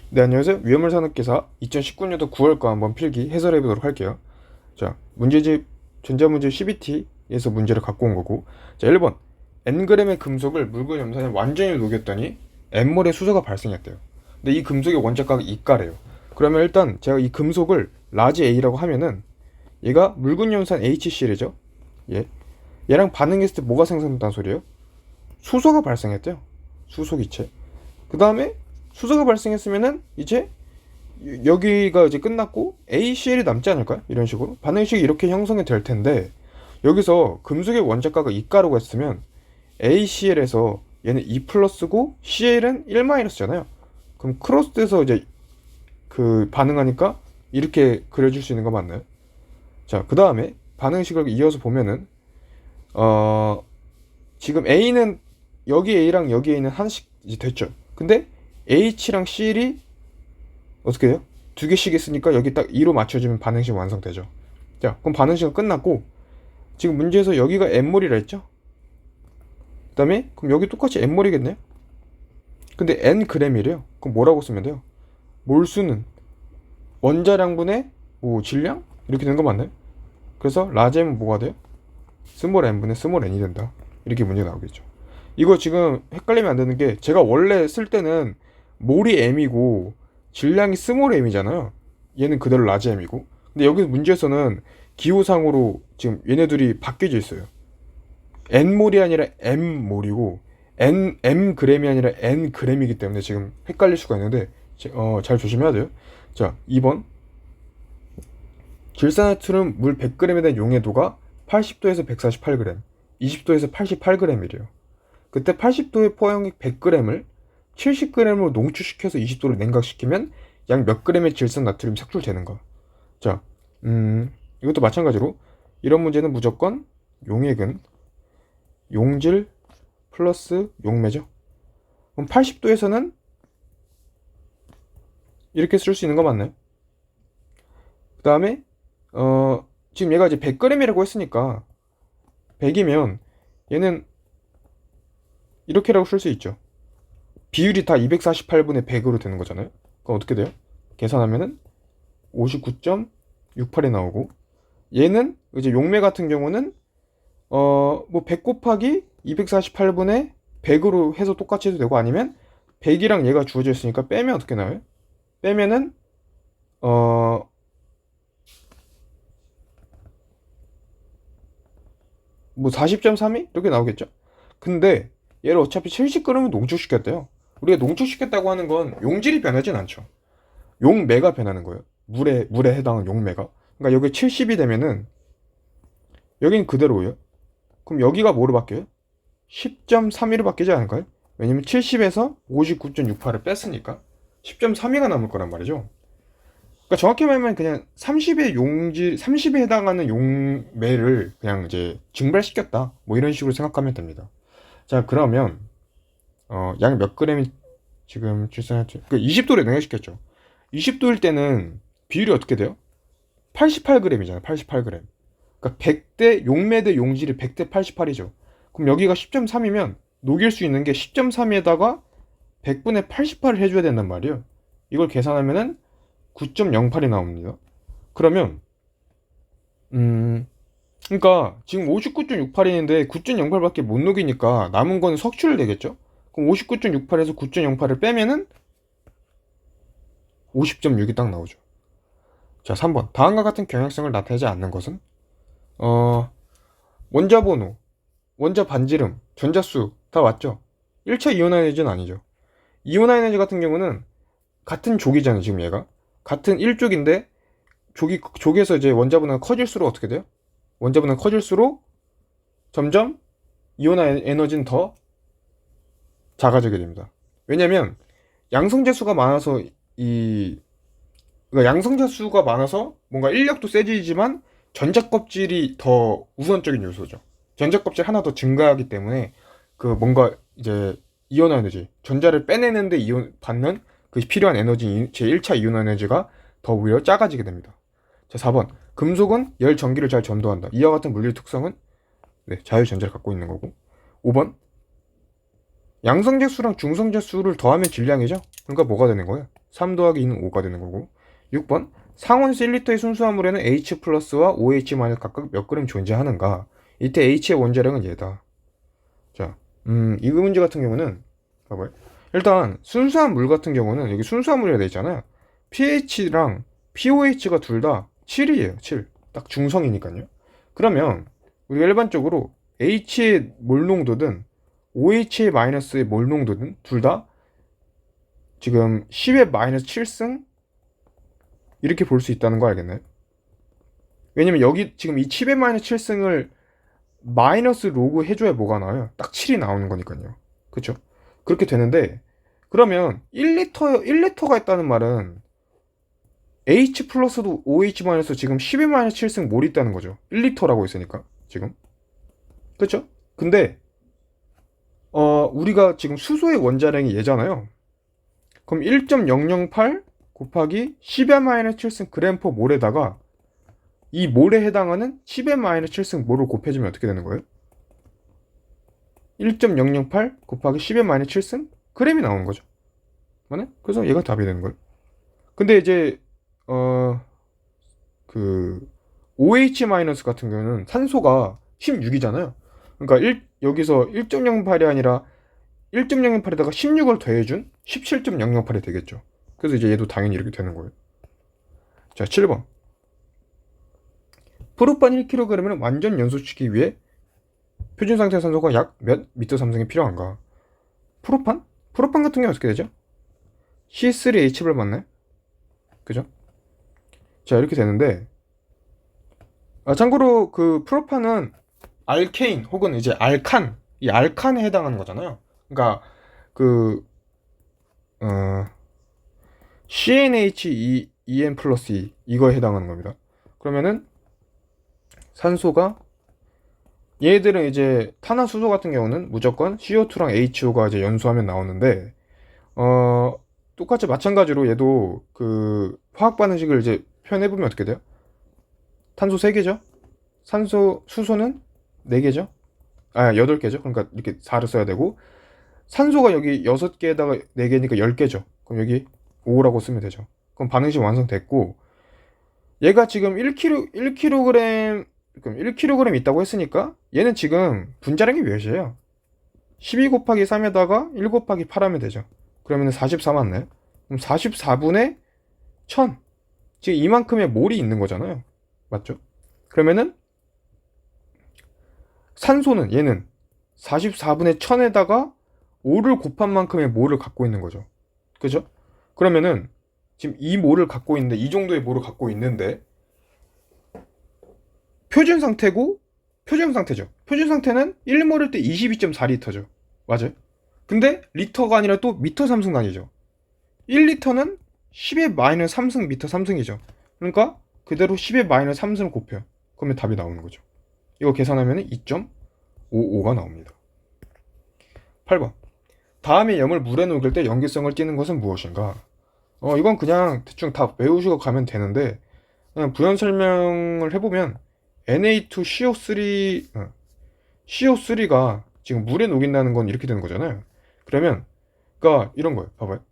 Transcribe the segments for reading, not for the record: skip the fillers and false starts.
네, 안녕하세요. 위험을 사는 기사 2019년도 9월거 한번 필기 해설해 보도록 할게요. 자, 문제집 전자문제 CBT에서 문제를 갖고 온 거고. 자, 1번. Ng의 금속을 묽은 염산에 완전히 녹였더니 N몰의 수소가 발생했대요. 근데 이 금속의 원자가가 이가래요. 그러면 일단 제가 이 금속을 라지 A라고 하면은 얘가 묽은 염산 HCl이죠. 얘랑 반응했을 때 뭐가 생성된다는 소리예요? 수소가 발생했대요. 수소 기체. 그 다음에 수소가 발생했으면은 이제 여기가 이제 끝났고 ACl이 남지 않을까요? 이런 식으로 반응식이 이렇게 형성이 될 텐데, 여기서 금속의 원자가가 2가라고 했으면 ACl에서 얘는 2 플러스고 Cl은 1 마이너스잖아요. 그럼 크로스돼서 이제 그 반응하니까 이렇게 그려줄 수 있는 거 맞나요? 자, 그 다음에 반응식을 이어서 보면은 지금 A는 여기 A랑 여기 A는 하나씩 이제 됐죠. 근데 H랑 Cl이 어떻게 돼요? 두 개씩 있으니까 여기 딱 2로 맞춰주면 반응식 완성되죠. 자, 그럼 반응식은 끝났고, 지금 문제에서 여기가 N몰이라 했죠? 그 다음에 그럼 여기 똑같이 N몰이겠네요? 근데 Ng이래요. 그럼 뭐라고 쓰면 돼요? 몰수는 원자량분의 뭐 질량? 이렇게 되는 거 맞나요? 그래서 라지엠은 뭐가 돼요? 스몰 n분의 스몰 n이 된다. 이렇게 문제 나오겠죠. 이거 지금 헷갈리면 안 되는 게, 제가 원래 쓸 때는 몰이 m이고 질량이 스몰 m이잖아요. 얘는 그대로 라지 m이고. 근데 여기 문제에서는 기호상으로 지금 얘네들이 바뀌어져 있어요. n몰이 아니라 m몰이고 mg이 아니라 ng이기 때문에 지금 헷갈릴 수가 있는데 잘 조심해야 돼요. 자, 2번. 질산나트륨 물 100g에 대한 용해도가 80도에서 148g, 20도에서 88g이래요. 그때 80도의 포용액 100g을 70g으로 농축시켜서 20도로 냉각시키면 약 몇 g의 질산나트륨이 색출되는 거. 자, 이것도 마찬가지로 이런 문제는 무조건 용액은 용질 플러스 용매죠. 그럼 80도에서는 이렇게 쓸 수 있는 거 맞나요? 그 다음에 지금 얘가 이제 100g이라고 했으니까 100이면 얘는 이렇게라고 쓸 수 있죠. 비율이 다 248분의 100으로 되는 거잖아요. 그럼 어떻게 돼요? 계산하면은 59.68이 나오고, 얘는 이제 용매 같은 경우는 뭐 100 곱하기 248분의 100으로 해서 똑같이 해도 되고, 아니면 100이랑 얘가 주어져 있으니까 빼면 어떻게 나와요? 빼면은 뭐 40.32? 이렇게 나오겠죠? 근데 얘를 어차피 70g을 농축시켰대요. 우리가 농축시켰다고 하는 건 용질이 변하진 않죠. 용매가 변하는 거예요. 물에 해당하는 용매가. 그러니까 여기 70이 되면은 여기는 그대로예요. 그럼 여기가 뭐로 바뀌어요? 10.32로 바뀌지 않을까요? 왜냐면 70에서 59.68을 뺐으니까 10.32가 남을 거란 말이죠. 그러니까 정확히 말하면 그냥 30에 해당하는 용매를 그냥 이제 증발시켰다. 뭐 이런 식으로 생각하면 됩니다. 자, 그러면 약 몇 g이 지금 질산했죠? 그 20도를 냉각시켰죠. 20도일 때는 비율이 어떻게 돼요? 88g이잖아요. 88g. 그러니까 100대 용매 대 용질이 100대 88이죠. 그럼 여기가 10.3이면 녹일 수 있는 게 10.3에다가 100분의 88을 해줘야 된단 말이에요. 이걸 계산하면은 9.08이 나옵니다. 그러면 그러니까 지금 59.68인데 9.08밖에 못 녹이니까 남은 거는 석출 되겠죠? 그럼 59.68에서 9.08을 빼면은 50.6이 딱 나오죠. 자, 3번. 다음과 같은 경향성을 나타내지 않는 것은 원자 번호, 원자 반지름, 전자수 다 맞죠? 1차 이온화에너지는 아니죠. 이온화에너지 같은 경우는 같은 족이잖아요. 지금 얘가 같은 1족인데 족에서 이제 원자 분화가 커질수록 어떻게 돼요? 원자 분화가 커질수록 점점 이온화 에너지는 더 작아지게 됩니다. 왜냐면 양성자 수가 많아서 그러니까 양성자 수가 많아서 뭔가 인력도 세지지만 전자 껍질이 더 우선적인 요소죠. 전자 껍질 하나 더 증가하기 때문에 그 뭔가 이제 이온화 에너지, 전자를 빼내는데 받는 그 필요한 에너지, 제 1차 이온화 에너지가 더 오히려 작아지게 됩니다. 자, 4번. 금속은 열 전기를 잘 전도한다. 이와 같은 물리 특성은 자유전자를 갖고 있는 거고. 5번. 양성자 수랑 중성자 수를 더하면 질량이죠. 그러니까 뭐가 되는 거예요? 3 더하기 2는 5가 되는 거고. 6번 상온에서 1리터의 순수한 물에는 H 플러스와 OH 마이너스 각각 몇 그램 존재하는가. 이때 H의 원자량은 얘다. 자, 이 문제 같은 경우는 봐봐요. 일단 순수한 물 같은 경우는 여기 순수한 물이라 돼 있잖아요. pH랑 pOH가 둘 다 7이에요. 7. 딱 중성이니까요. 그러면 우리가 일반적으로 H의 몰 농도든 OH의 마이너스의 몰 농도든 둘 다 지금 10의 마이너스 7승 이렇게 볼 수 있다는 거 알겠나요? 왜냐면 여기 지금 이 10의 마이너스 7승을 마이너스 로그 해줘야 뭐가 나와요? 딱 7이 나오는 거니까요. 그쵸? 그렇게 되는데 그러면 1리터가 있다는 말은 H 플러스도 OH 마이너스 지금 10의 마이너스 7승 몰이 있다는 거죠. 1리터라고 있으니까 지금. 그쵸? 근데 우리가 지금 수소의 원자량이 얘잖아요. 그럼 1.008 곱하기 10의 마이너스 7승 그램 퍼 몰에다가 이 몰에 해당하는 10의 마이너스 7승 몰을 곱해주면 어떻게 되는 거예요? 1.008 곱하기 10의 마이너스 7승 그램이 나오는 거죠. 맞네? 그래서 얘가 답이 되는 거예요. 근데 이제 OH 마이너스 같은 경우는 산소가 16이잖아요. 그러니까 여기서 1.08이 아니라 1.008에다가 16을 더해준 17.008이 되겠죠. 그래서 이제 얘도 당연히 이렇게 되는 거예요. 자, 7번. 프로판 1kg은 완전 연소시키기 위해 표준 상태 산소가 약 몇 미터 3승이 필요한가? 프로판? 프로판 같은 경우 어떻게 되죠? C3H를 맞나요? 그죠? 자, 이렇게 되는데 참고로 그 프로판은 알케인 혹은 이제 알칸, 이 알칸에 해당하는 거잖아요. 그러니까 CnH2n 플러스 2 이거에 해당하는 겁니다. 그러면은 산소가 얘들은 이제 탄화수소 같은 경우는 무조건 CO2랑 HO가 이제 연소하면 나오는데 똑같이 마찬가지로 얘도 그 화학 반응식을 이제 표현해 보면 어떻게 돼요? 탄소 3개죠? 수소는 4개죠? 8개죠? 그러니까 이렇게 4를 써야 되고 산소가 여기 6개에다가 4개니까 10개죠. 그럼 여기 5라고 쓰면 되죠. 그럼 반응식 완성됐고 얘가 지금 1kg 그럼 1kg 있다고 했으니까 얘는 지금 분자량이 몇이에요? 12 곱하기 3에다가 1 곱하기 8 하면 되죠. 그러면 44 맞나요? 그럼 44분의 1000 지금 이만큼의 몰이 있는 거잖아요. 맞죠? 그러면은 산소는 얘는 44분의 1000에다가 5를 곱한 만큼의 몰을 갖고 있는 거죠. 그죠? 그러면은 지금 이 몰을 갖고 있는데 이 정도의 몰을 갖고 있는데 표준 상태죠. 표준 상태는 1몰일 때 22.4리터죠. 맞아요? 근데 리터가 아니라 또 미터 3승 단위죠. 1리터는 10의 마이너스 3승 미터 3승이죠. 그러니까 그대로 10의 마이너스 3승을 곱해요. 그러면 답이 나오는 거죠. 이거 계산하면 2.55가 나옵니다. 8번. 다음에 염을 물에 녹일 때 염기성을 띠는 것은 무엇인가? 이건 그냥 대충 다 외우시고 가면 되는데 그냥 부연 설명을 해보면 Na2CO3가 지금 물에 녹인다는 건 이렇게 되는 거잖아요. 그러면 그러니까 이런 거예요. 봐봐요.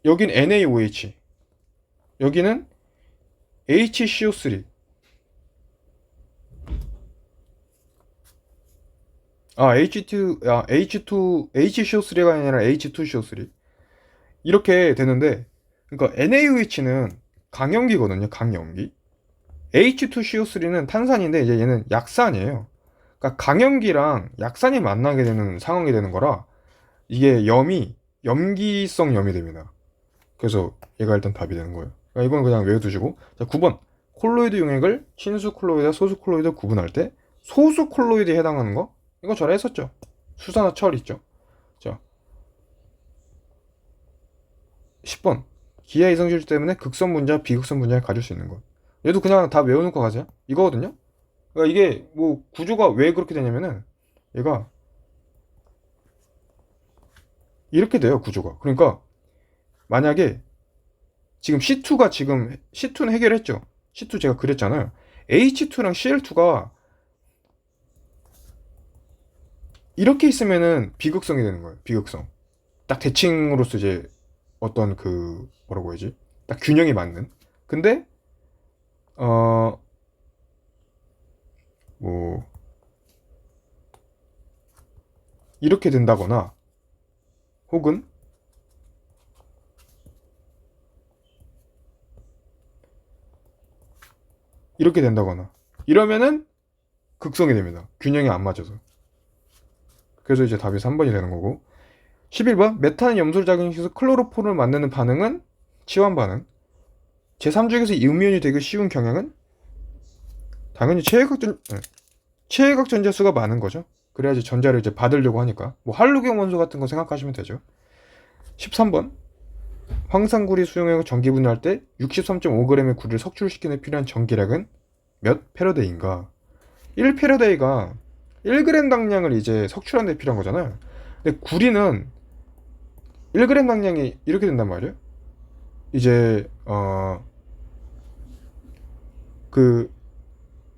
여긴 NaOH, 여기는 HCO3. HCO3가 아니라 H2CO3. 이렇게 되는데, 그러니까 NaOH는 강염기거든요. 강염기. H2CO3는 탄산인데 이제 얘는 약산이에요. 그러니까 강염기랑 약산이 만나게 되는 상황이 되는 거라 이게 염기성 염이 됩니다. 그래서 얘가 일단 답이 되는 거예요. 그러니까 이건 그냥 외워두시고. 자, 9번. 콜로이드 용액을 친수 콜로이드와 소수 콜로이드 구분할 때 소수 콜로이드에 해당하는 거? 이거 전에 했었죠. 수산화 철 있죠. 자, 10번. 기하 이성질주 때문에 극성 분자, 비극성 분자를 가질 수 있는 것. 얘도 그냥 다 외워놓고 가세요. 이거거든요. 그러니까 이게 뭐 구조가 왜 그렇게 되냐면은 얘가 이렇게 돼요. 구조가. 그러니까 만약에 지금 C2는 해결했죠. C2 제가 그랬잖아요. H2랑 Cl2가 이렇게 있으면은 비극성이 되는 거예요. 비극성. 딱 대칭으로서 이제 어떤 그 뭐라고 해야지? 딱 균형이 맞는. 근데 뭐 이렇게 된다거나 혹은 이렇게 된다거나 이러면은 극성이 됩니다. 균형이 안 맞아서. 그래서 이제 답이 3번이 되는 거고. 11번 메탄 염소를 작용시켜서 클로로폼을 만드는 반응은 치환 반응. 제3중에서 이 음이온이 되기 쉬운 경향은 당연히 최외각 전자수가 많은 거죠. 그래야지 전자를 이제 받으려고 하니까. 뭐 할로겐 원소 같은 거 생각하시면 되죠. 13번 황산구리 수용액을 전기 분해할 때 63.5g의 구리를 석출시키는 필요한 전기량은 몇 패러데이인가? 1패러데이가 1g 당량을 이제 석출하는 데 필요한 거잖아요. 근데 구리는 1g 당량이 이렇게 된단 말이에요. 이제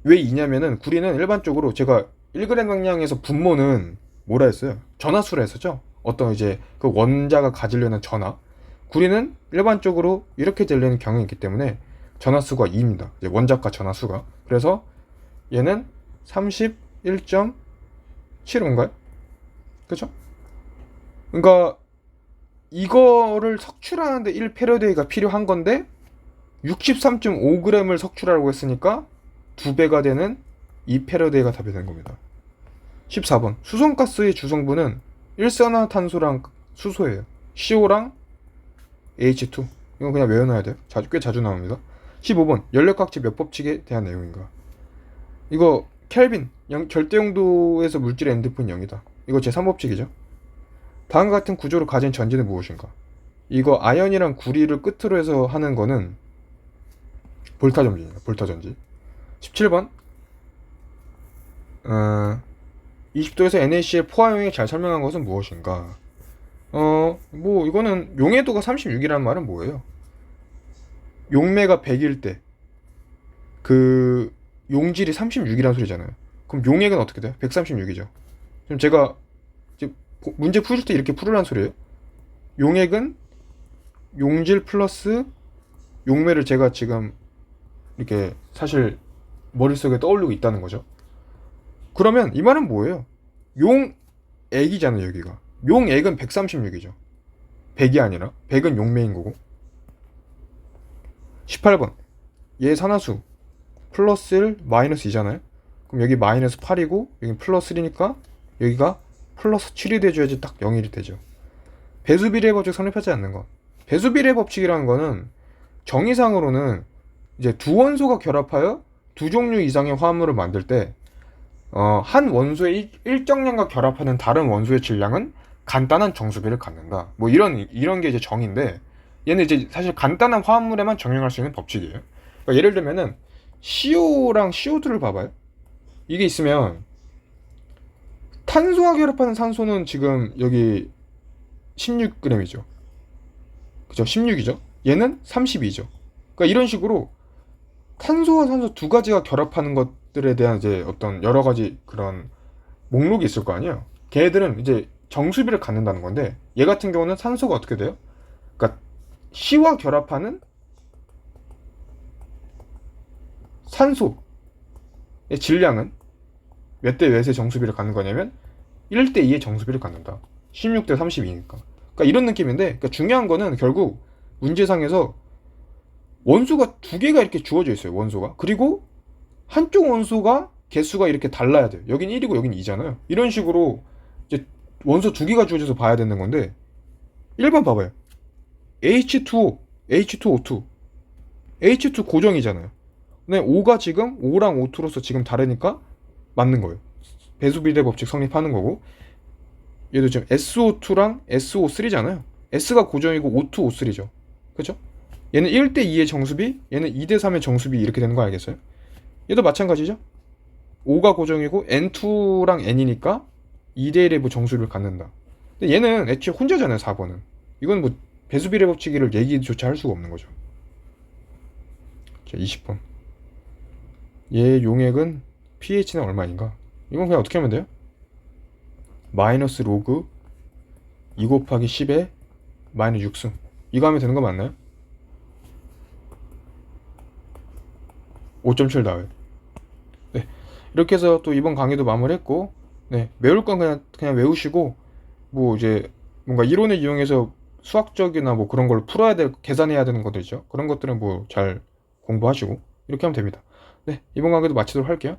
왜 이냐면은 구리는 일반적으로 제가 1g 당량에서 분모는 뭐라 했어요? 전하수라 했었죠. 어떤 이제 그 원자가 가지려는 전하. 구리는 일반적으로 이렇게 되려는 경향이 있기 때문에 전하수가 2입니다. 이제 원자과 전하수가. 그래서 얘는 31.75인가요? 그죠? 그러니까 이거를 석출하는데 1패러데이가 필요한 건데 63.5g을 석출하라고 했으니까 2배가 되는 2패러데이가 답이 되는 겁니다. 14번 수성가스의 주성분은 일산화탄소랑 수소예요. CO랑 H2. 이거 그냥 외워놔야 돼요. 꽤 자주 나옵니다. 15번 연력학적 몇 법칙에 대한 내용인가. 이거 켈빈 절대용도에서 물질의 엔드포인트 0이다. 이거 제3법칙이죠. 다음과 같은 구조를 가진 전지는 무엇인가. 이거 아연이랑 구리를 끝으로 해서 하는 거는 볼타전지입니다. 볼타전지. 17번 20도에서 NaCl 포화용액 잘 설명한 것은 무엇인가. 뭐 이거는 용해도가 36이라는 말은 뭐예요? 용매가 100일 때 그 용질이 36이라는 소리잖아요. 그럼 용액은 어떻게 돼요? 136이죠. 지금 제가 문제 풀 때 이렇게 풀으라는 소리예요. 용액은 용질 플러스 용매를 제가 지금 이렇게 사실 머릿속에 떠올리고 있다는 거죠. 그러면 이 말은 뭐예요? 용액이잖아요, 여기가. 용액은 136이죠. 100이 아니라 100은 용매인 거고. 18번 얘 산화수 플러스 1 마이너스 2잖아요. 그럼 여기 마이너스 8이고 여기 플러스 1이니까 여기가 플러스 7이 돼줘야지 딱 0이 되죠. 배수비례 법칙 성립하지 않는 것. 배수비례 법칙이라는 거는 정의상으로는 이제 두 원소가 결합하여 두 종류 이상의 화합물을 만들 때 한 원소의 일정량과 결합하는 다른 원소의 질량은 간단한 정수비를 갖는다. 뭐 이런 게 이제 정의인데 얘는 이제 사실 간단한 화합물에만 적용할 수 있는 법칙이에요. 그러니까 예를 들면은 CO랑 CO2를 봐봐요. 이게 있으면 탄소와 결합하는 산소는 지금 여기 16g이죠. 그죠? 16이죠. 얘는 32죠. 그러니까 이런 식으로 탄소와 산소 두 가지가 결합하는 것들에 대한 이제 어떤 여러 가지 그런 목록이 있을 거 아니에요. 걔네들은 이제 정수비를 갖는다는 건데 얘 같은 경우는 산소가 어떻게 돼요? 그러니까 C와 결합하는 산소의 질량은 몇 대 몇의 정수비를 갖는 거냐면 1대 2의 정수비를 갖는다. 16대 32니까. 그러니까 이런 느낌인데 그러니까 중요한 거는 결국 문제상에서 원소가 두 개가 이렇게 주어져 있어요. 원소가. 그리고 한쪽 원소가 개수가 이렇게 달라야 돼요. 여긴 1이고 여긴 2잖아요. 이런 식으로 이제 원소 두 개가 주어져서 봐야 되는 건데 1번 봐봐요. H2O, H2O2. H2 고정이잖아요. 근데 O가 지금 O랑 O2로서 지금 다르니까 맞는 거예요. 배수비례 법칙 성립하는 거고 얘도 지금 SO2랑 SO3잖아요. S가 고정이고 O2, O3죠. 그죠? 얘는 1대 2의 정수비, 얘는 2대 3의 정수비 이렇게 되는 거 알겠어요? 얘도 마찬가지죠. O가 고정이고 N2랑 N이니까 2대 1의 뭐 정수비를 갖는다. 근데 얘는 애초에 혼자잖아요, 4번은. 이건 뭐 배수비례 법칙을 얘기조차 할 수가 없는 거죠. 자, 20번. 얘 용액은 pH는 얼마인가? 이건 그냥 어떻게 하면 돼요? 마이너스 로그 2 곱하기 10의 마이너스 6승. 이거 하면 되는 거 맞나요? 5.7 나와요. 네. 이렇게 해서 또 이번 강의도 마무리했고, 네. 외울 건 그냥 외우시고, 뭐 이제 뭔가 이론을 이용해서 수학적이나 뭐 그런 걸 풀어야 될, 계산해야 되는 것들 있죠. 그런 것들은 뭐 잘 공부하시고, 이렇게 하면 됩니다. 네. 이번 강의도 마치도록 할게요.